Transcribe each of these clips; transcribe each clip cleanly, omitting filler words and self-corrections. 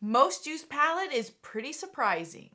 Most used palette is pretty surprising.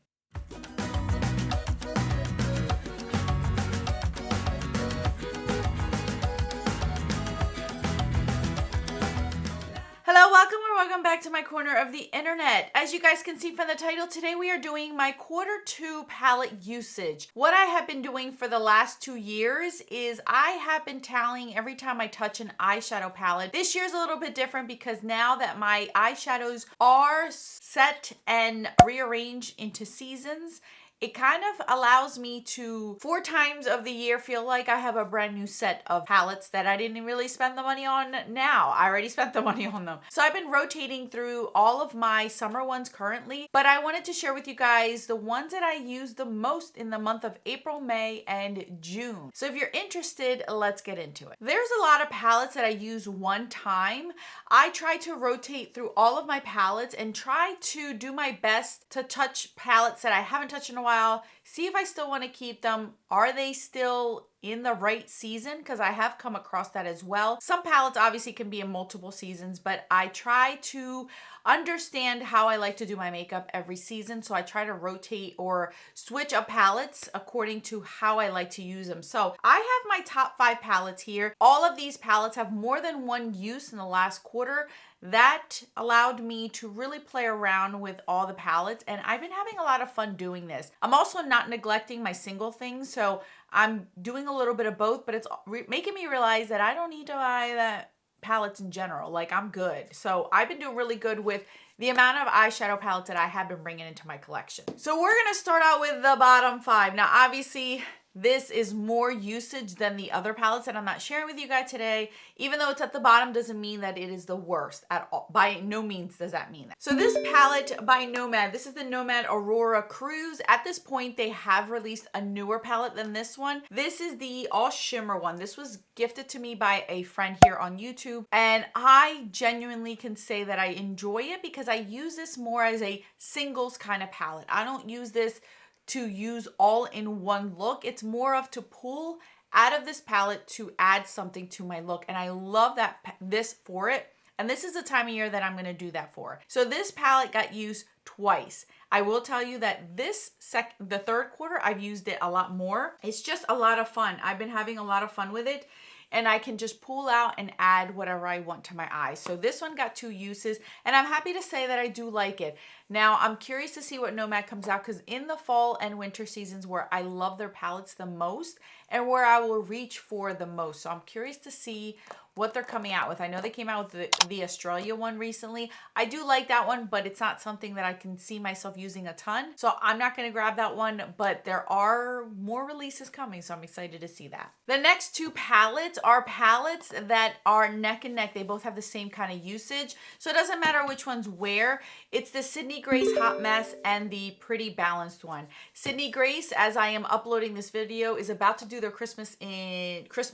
Hello, welcome back to my corner of the internet. As you guys can see from the title, today we are doing my Q2 palette usage. What I have been doing for the last 2 years is I have been tallying every time I touch an eyeshadow palette. This year's a little bit different because now that my eyeshadows are set and rearranged into seasons, it kind of allows me to 4 times of the year feel like I have a brand new set of palettes that I didn't really spend the money on now. I already spent the money on them. So I've been rotating through all of my summer ones currently, but I wanted to share with you guys the ones that I use the most in the month of April, May, and June. So if you're interested, let's get into it. There's a lot of palettes that I use one time. I try to rotate through all of my palettes and try to do my best to touch palettes that I haven't touched in a while. See if I still want to keep them. Are they still in the right season? Because I have come across that as well. Some palettes obviously can be in multiple seasons, but I try to understand how I like to do my makeup every season. So I try to rotate or switch up palettes according to how I like to use them. So I have my top 5 palettes here. All of these palettes have more than one use in the last quarter. That allowed me to really play around with all the palettes, and I've been having a lot of fun doing this. I'm also not neglecting my single things, so I'm doing a little bit of both, but it's making me realize that I don't need to buy that palettes in general. Like, I'm good. So I've been doing really good with the amount of eyeshadow palettes that I have been bringing into my collection. So we're gonna start out with the bottom 5. Now, obviously, this is more usage than the other palettes that I'm not sharing with you guys today. Even though it's at the bottom doesn't mean that it is the worst at all. By no means does that mean that. So this palette by Nomad, this is the Nomad Aurora Cruise. At this point, they have released a newer palette than this one. This is the all shimmer one. This was gifted to me by a friend here on YouTube. And I genuinely can say that I enjoy it because I use this more as a singles kind of palette. I don't use this to use all in one look. It's more of to pull out of this palette to add something to my look. And I love this for it. And this is the time of year that I'm going to do that for. So this palette got used twice. I will tell you that the third quarter, I've used it a lot more. It's just a lot of fun. I've been having a lot of fun with it. And I can just pull out and add whatever I want to my eyes. So this one got 2 uses, and I'm happy to say that I do like it. Now, I'm curious to see what Nomad comes out, because in the fall and winter seasons where I love their palettes the most and where I will reach for the most. So I'm curious to see what they're coming out with. I know they came out with the Australia one recently. I do like that one, but it's not something that I can see myself using a ton. So I'm not going to grab that one, but there are more releases coming, so I'm excited to see that. The next 2 palettes are palettes that are neck and neck. They both have the same kind of usage, so it doesn't matter which one's where. It's the Syndey Grace Hot Mess and the Pretty Balanced one. Syndey Grace, as I am uploading this video, is about to do their Christmas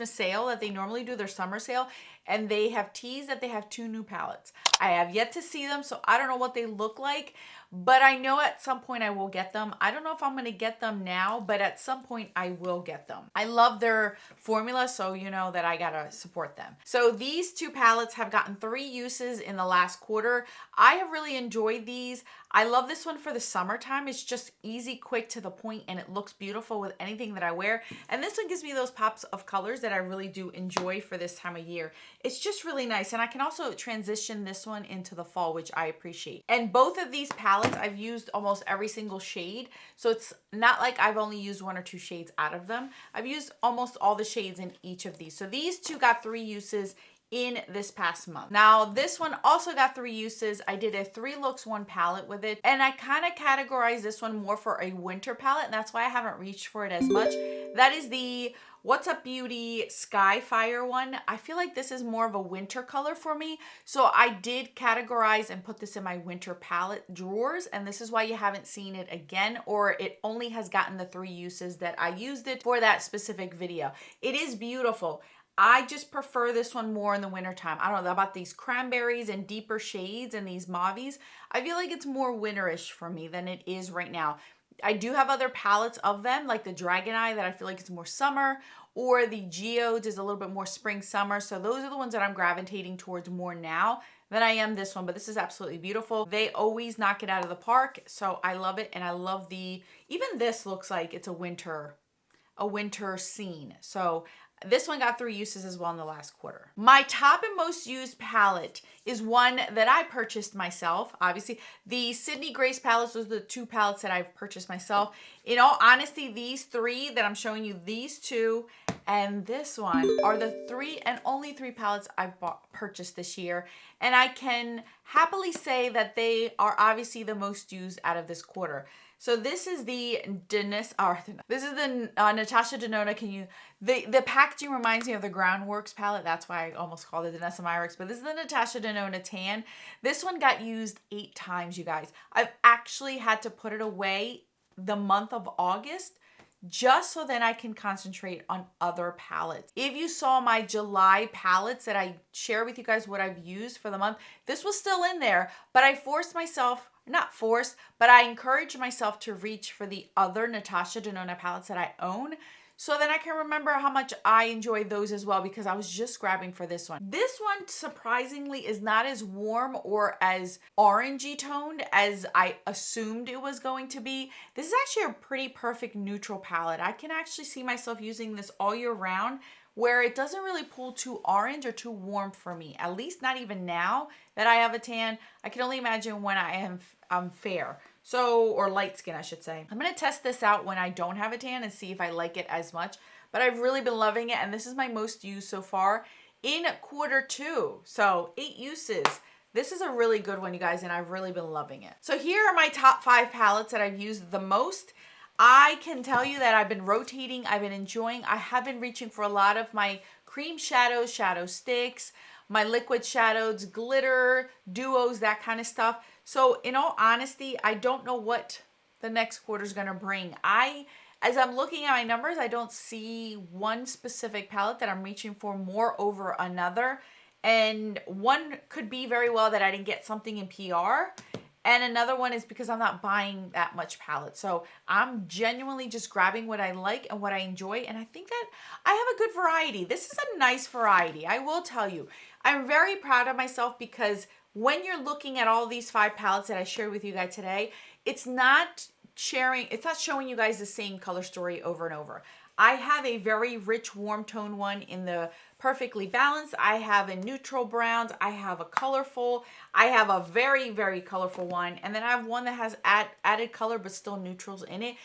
sale that they normally do, their summer sale. And they have teased that they have 2 new palettes. I have yet to see them, so I don't know what they look like, but I know at some point I will get them. I don't know if I'm going to get them now, but at some point I will get them. I love their formula, so you know that I gotta support them. So these 2 palettes have gotten 3 uses in the last quarter. I have really enjoyed these. I love this one for the summertime. It's just easy, quick, to the point, and it looks beautiful with anything that I wear. And this one gives me those pops of colors that I really do enjoy for this time of year. It's just really nice. And I can also transition this one into the fall, which I appreciate. And both of these palettes, I've used almost every single shade. So it's not like I've only used 1 or 2 shades out of them. I've used almost all the shades in each of these. So these 2 got 3 uses in this past month. Now, this one also got 3 uses. I did a 3 looks 1 palette with it, and I kind of categorized this one more for a winter palette, and that's why I haven't reached for it as much. That is the What's Up Beauty Skyfire one. I feel like this is more of a winter color for me, so I did categorize and put this in my winter palette drawers, and this is why you haven't seen it again, or it only has gotten the 3 uses that I used it for that specific video. It is beautiful. I just prefer this one more in the wintertime. I don't know about these cranberries and deeper shades and these mauves. I feel like it's more winterish for me than it is right now. I do have other palettes of them, like the Dragon Eye, that I feel like it's more summer, or the Geodes is a little bit more spring summer. So those are the ones that I'm gravitating towards more now than I am this one, but this is absolutely beautiful. They always knock it out of the park, so I love it. And I love even this looks like it's a winter scene. So this one got 3 uses as well in the last quarter. My top and most used palette is one that I purchased myself. Obviously, the Syndey Grace palettes, those are the 2 palettes that I've purchased myself. In all honesty, these 3 that I'm showing you, these 2 and this one are the 3 and only 3 palettes I've purchased this year. And I can happily say that they are obviously the most used out of this quarter. So this is the Natasha Denona. The packaging reminds me of the Groundworks palette. That's why I almost called it Danessa Myricks. But this is the Natasha Denona Tan. This one got used 8 times, you guys. I've actually had to put it away the month of August just so then I can concentrate on other palettes. If you saw my July palettes that I share with you guys what I've used for the month, this was still in there, but I forced myself, not forced, but I encouraged myself to reach for the other Natasha Denona palettes that I own, so then I can remember how much I enjoy those as well, because I was just grabbing for this one. This one, surprisingly, is not as warm or as orangey toned as I assumed it was going to be. This is actually a pretty perfect neutral palette. I can actually see myself using this all year round, where it doesn't really pull too orange or too warm for me. At least not even now that I have a tan. I can only imagine when I'm fair. So, or light skin, I should say. I'm going to test this out when I don't have a tan and see if I like it as much. But I've really been loving it, and this is my most used so far in quarter 2. So 8 uses. This is a really good one, you guys, and I've really been loving it. So here are my top 5 palettes that I've used the most. I can tell you that I've been rotating. I've been enjoying. I have been reaching for a lot of my cream shadows, shadow sticks, my liquid shadows, glitter, duos, that kind of stuff. So in all honesty, I don't know what the next quarter is going to bring. As I'm looking at my numbers, I don't see one specific palette that I'm reaching for more over another. And one could be very well that I didn't get something in PR. And another one is because I'm not buying that much palette. So I'm genuinely just grabbing what I like and what I enjoy. And I think that I have a good variety. This is a nice variety, I will tell you. I'm very proud of myself, because when you're looking at all these 5 palettes that I shared with you guys today, it's not showing you guys the same color story over and over. I have a very rich warm tone one in the perfectly balanced. I have a neutral browns. I have a colorful. I have a very, very colorful one. And then I have one that has added color but still neutrals in it.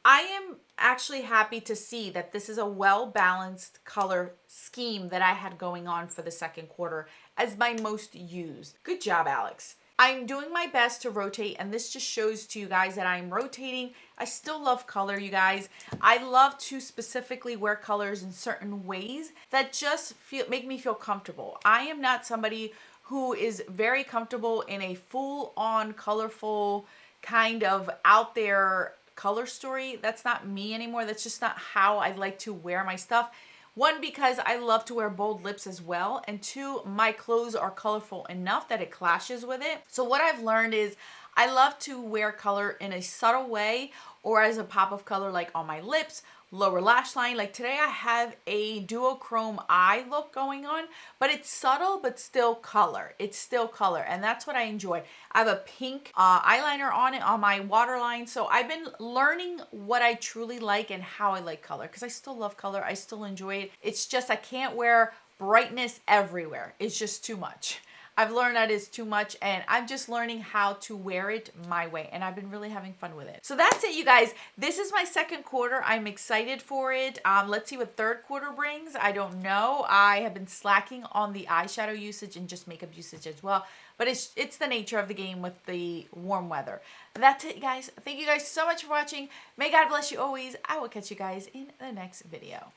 I am actually happy to see that this is a well-balanced color scheme that I had going on for the second quarter as my most used. Good job, Alex. I'm doing my best to rotate, and this just shows to you guys that I'm rotating. I still love color, you guys. I love to specifically wear colors in certain ways that just make me feel comfortable. I am not somebody who is very comfortable in a full-on colorful kind of out there color story. That's not me anymore. That's just not how I like to wear my stuff. 1, because I love to wear bold lips as well. And 2, my clothes are colorful enough that it clashes with it. So what I've learned is I love to wear color in a subtle way, or as a pop of color, like on my lips, lower lash line. Like today I have a duochrome eye look going on, but it's subtle but still color. It's still color, and that's what I enjoy. I have a pink eyeliner on it on my waterline. So I've been learning what I truly like and how I like color, because I still love color. I still enjoy it. It's just I can't wear brightness everywhere. It's just too much. I've learned that is too much, and I'm just learning how to wear it my way, and I've been really having fun with it. So that's it, you guys. This is my second quarter. I'm excited for it. Let's see what third quarter brings. I don't know. I have been slacking on the eyeshadow usage and just makeup usage as well, but it's the nature of the game with the warm weather. That's it, guys. Thank you guys so much for watching. May God bless you always. I will catch you guys in the next video.